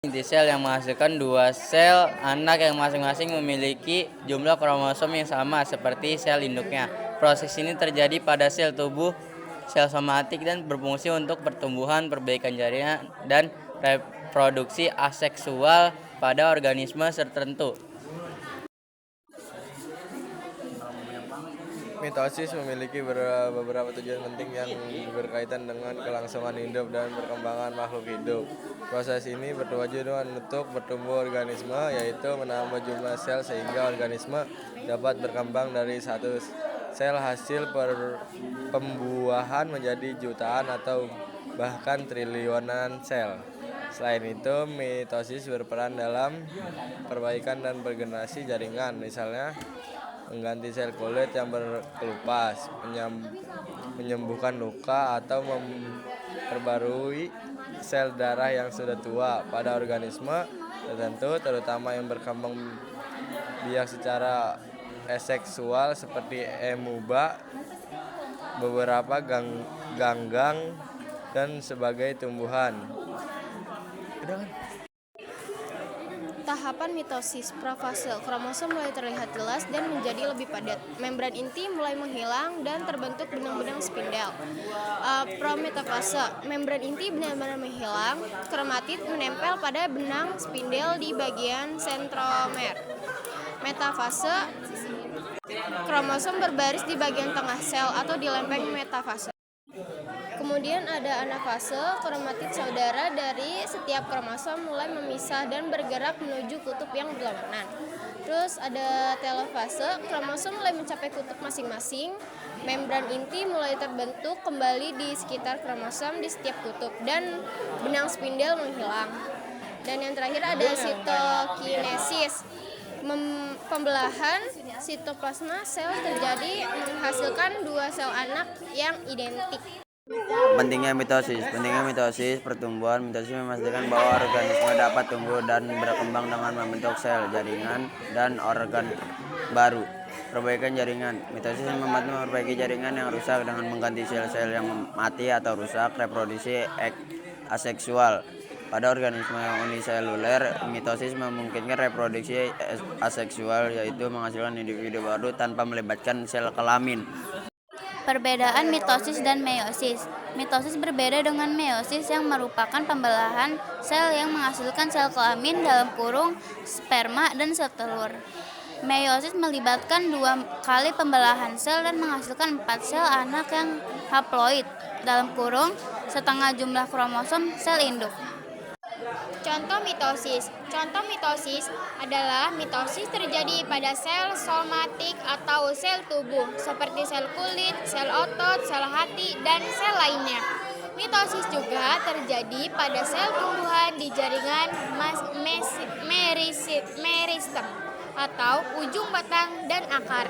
Inti sel yang menghasilkan dua sel anak yang masing-masing memiliki jumlah kromosom yang sama seperti sel induknya. Proses ini terjadi pada sel tubuh, sel somatik dan berfungsi untuk pertumbuhan, perbaikan jaringan, dan reproduksi aseksual pada organisme tertentu. Mitosis memiliki beberapa tujuan penting yang berkaitan dengan kelangsungan hidup dan perkembangan makhluk hidup. Proses ini bertujuan untuk bertumbuh organisme, yaitu menambah jumlah sel sehingga organisme dapat berkembang dari satu sel hasil pembuahan menjadi jutaan atau bahkan triliunan sel. Selain itu, mitosis berperan dalam perbaikan dan regenerasi jaringan, misalnya mengganti sel kulit yang berkelupas, menyembuhkan luka, atau memperbarui sel darah yang sudah tua pada organisme tertentu, terutama yang berkembang biak secara aseksual seperti amoeba, beberapa ganggang, dan sebagai tumbuhan. Tahapan mitosis profase kromosom mulai terlihat jelas dan menjadi lebih padat. Membran inti mulai menghilang dan terbentuk benang-benang spindel. Prometafase, membran inti benar-benar menghilang, kromatid menempel pada benang spindel di bagian sentromer. Metafase, kromosom berbaris di bagian tengah sel atau di lempeng metafase. Kemudian ada anafase, kromatid saudara dari setiap kromosom mulai memisah dan bergerak menuju kutub yang berlawanan. Terus ada telofase, kromosom mulai mencapai kutub masing-masing, membran inti mulai terbentuk kembali di sekitar kromosom di setiap kutub, dan benang spindel menghilang. Dan yang terakhir ada sitokinesis, pembelahan sitoplasma sel terjadi menghasilkan dua sel anak yang identik. Pentingnya mitosis pertumbuhan. Mitosis memastikan bahwa organisme dapat tumbuh dan berkembang dengan membentuk sel, jaringan, dan organ baru. Perbaikan jaringan. Mitosis membantu memperbaiki jaringan yang rusak dengan mengganti sel-sel yang mati atau rusak. Reproduksi aseksual. Pada organisme yang uniseluler, mitosis memungkinkan reproduksi aseksual, yaitu menghasilkan individu baru tanpa melibatkan sel kelamin. Perbedaan mitosis dan meiosis. Mitosis berbeda dengan meiosis yang merupakan pembelahan sel yang menghasilkan sel kelamin (sperma dan sel telur). Meiosis melibatkan 2 kali pembelahan sel dan menghasilkan 4 sel anak yang haploid (setengah jumlah kromosom sel induk). Contoh mitosis adalah mitosis terjadi pada sel somatik atau sel tubuh seperti sel kulit, sel otot, sel hati, dan sel lainnya. Mitosis juga terjadi pada sel tumbuhan di jaringan meristem atau ujung batang dan akar.